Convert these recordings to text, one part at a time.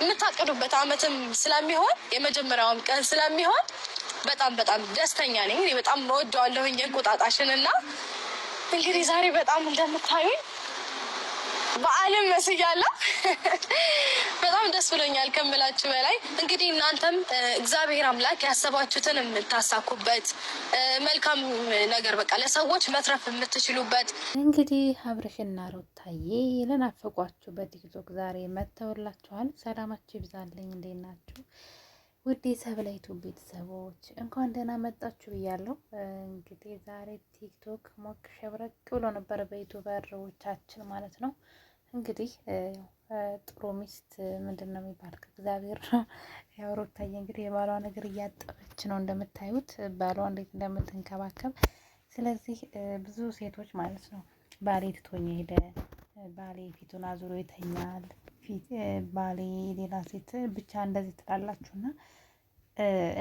የምታቀዱበት አመትም ስለሚሆን የመጀመሪያውም ቀን ስለሚሆን በጣም ደስተኛ ነኝ። እኔ በጣም እወደዋለሁኝ እንቁጣጣሽን እና እንግዲህ ዛሬ በጣም እንደምታዩኝ በዓለም መስያለሁ። በጣም ደስ ብሎኛል ከምላችሁ በላይ። እንግዲህ እናንተም እግዚአብሔር አምላክ ያሰባችሁትን የምታሳኩበት መልካም ነገር በቃ ለሰዎች መትረፍ የምትችሉበት። እንግዲህ አብርሽና ሩታዬ ለናፈቋችሁ በቲክቶክ ዛሬ መተውላችኋል። ሰላማችሁ ይብዛልኝ። እንዴት ናችሁ? ውድ የሰብለይቱ ቤተሰቦች እንኳን ደህና መጣችሁ ብያለሁ። እንግዲህ ዛሬ ቲክቶክ ሞቅ ሸብረቅ ብሎ ነበር በዩቱበሮቻችን ማለት ነው። እንግዲህ ጥሩ ሚስት ምንድን ነው የሚባል ከእግዚአብሔር ነው። ያው ሩታዬ እንግዲህ የባሏ ነገር እያጠበች ነው እንደምታዩት፣ ባሏ እንዴት እንደምትንከባከብ። ስለዚህ ብዙ ሴቶች ማለት ነው ባሌ ትቶኝ ሄደ፣ ባሌ ፊቱን አዙሮ ይተኛል፣ ባሌ ሌላ ሴት ብቻ እንደዚህ ትላላችሁና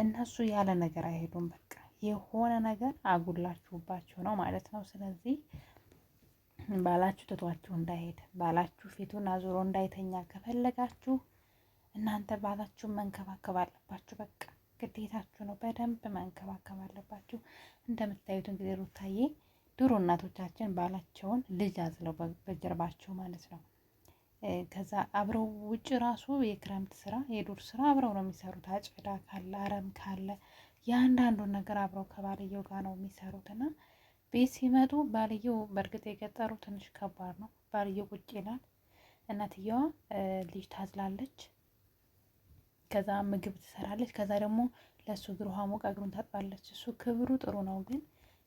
እነሱ ያለ ነገር አይሄዱም። በቃ የሆነ ነገር አጉላችሁባቸው ነው ማለት ነው። ስለዚህ ባላችሁ ትቷችሁ እንዳይሄድ፣ ባላችሁ ፊቱን አዙሮ እንዳይተኛ ከፈለጋችሁ እናንተ ባላችሁን መንከባከብ አለባችሁ። በቃ ግዴታችሁ ነው። በደንብ መንከባከብ አለባችሁ። እንደምታዩት እንግዲህ ሩታዬ ድሮ እናቶቻችን ባላቸውን ልጅ አዝለው በጀርባቸው ማለት ነው። ከዛ አብረው ውጭ ራሱ የክረምት ስራ የዱር ስራ አብረው ነው የሚሰሩት። አጨዳ ካለ አረም ካለ የአንዳንዱን ነገር አብረው ከባልየው ጋር ነው የሚሰሩት እና ቤት ሲመጡ ባልየው በእርግጥ የገጠሩ ትንሽ ከባድ ነው። ባልየው ቁጭ ይላል፣ እናትየዋ ልጅ ታዝላለች፣ ከዛ ምግብ ትሰራለች፣ ከዛ ደግሞ ለእሱ እግር ውሃ ሞቃ እግሩን ታጥባለች። እሱ ክብሩ ጥሩ ነው፣ ግን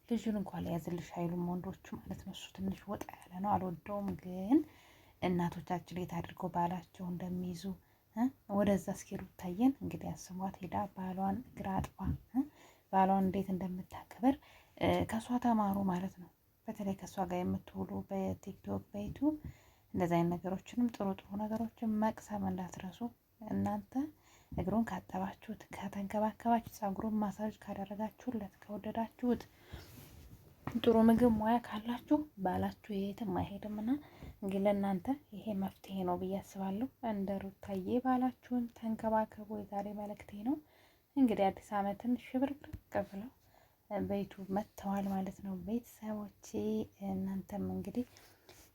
ልጁን እንኳን ሊያዝልሽ አይሉም ወንዶቹ ማለት ነው። እሱ ትንሽ ወጣ ያለ ነው፣ አልወደውም። ግን እናቶቻችን የት አድርገው ባላቸው እንደሚይዙ ወደዛ እስኪ ሩታዬን እንግዲህ አስሟት ሄዳ ባሏን እግር አጥባ ባሏን እንዴት እንደምታከብር ከእሷ ተማሩ ማለት ነው። በተለይ ከእሷ ጋር የምትውሉ በቲክቶክ በዩቱብ እንደዚ አይነት ነገሮችንም ጥሩ ነገሮችን መቅሰም እንዳትረሱ። እናንተ እግሩን ካጠባችሁት፣ ከተንከባከባችሁ፣ ጸጉሩን ማሳጅ ካደረጋችሁለት፣ ከወደዳችሁት፣ ጥሩ ምግብ ሙያ ካላችሁ ባላችሁ የትም አይሄድምና እንግዲህ ለእናንተ ይሄ መፍትሄ ነው ብዬ አስባለሁ። እንደ ሩታዬ ባላችሁን ተንከባከቡ የዛሬ መልእክቴ ነው። እንግዲህ አዲስ ዓመትን ሽብርቅርቅ ብለው በዩቱብ መጥተዋል ማለት ነው ቤተሰቦቼ። እናንተም እንግዲህ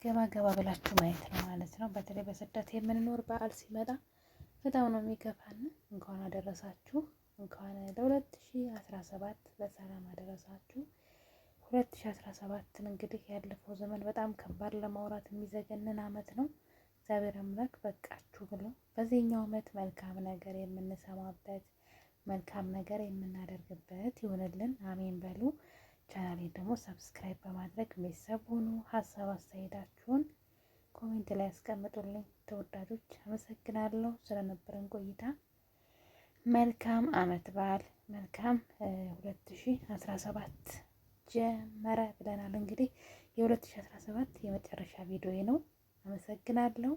ገባ ብላችሁ ማየት ነው ማለት ነው። በተለይ በስደት የምንኖር በዓል ሲመጣ በጣም ነው የሚከፋን። እንኳን አደረሳችሁ፣ እንኳን ለ2017 በሰላም አደረሳችሁ። 2017 እንግዲህ ያለፈው ዘመን በጣም ከባድ ለማውራት የሚዘገንን አመት ነው። እግዚአብሔር አምላክ በቃችሁ ብሎ በዚህኛው አመት መልካም ነገር የምንሰማበት መልካም ነገር የምናደርግበት ይሆንልን። አሜን በሉ። ቻናሌን ደግሞ ሰብስክራይብ በማድረግ ቤተሰብ ሁኑ። ሀሳብ አስተያየታችሁን ኮሜንት ላይ ያስቀምጡልኝ። ተወዳጆች አመሰግናለሁ ስለነበረን ቆይታ። መልካም አመት በዓል፣ መልካም 2017 ጀመረ ብለናል። እንግዲህ የ2017 የመጨረሻ ቪዲዮ ነው። አመሰግናለሁ።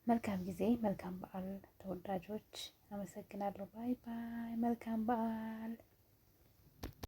መልካም ጊዜ፣ መልካም በዓል ተወዳጆች። አመሰግናለሁ። ባይ ባይ። መልካም በዓል።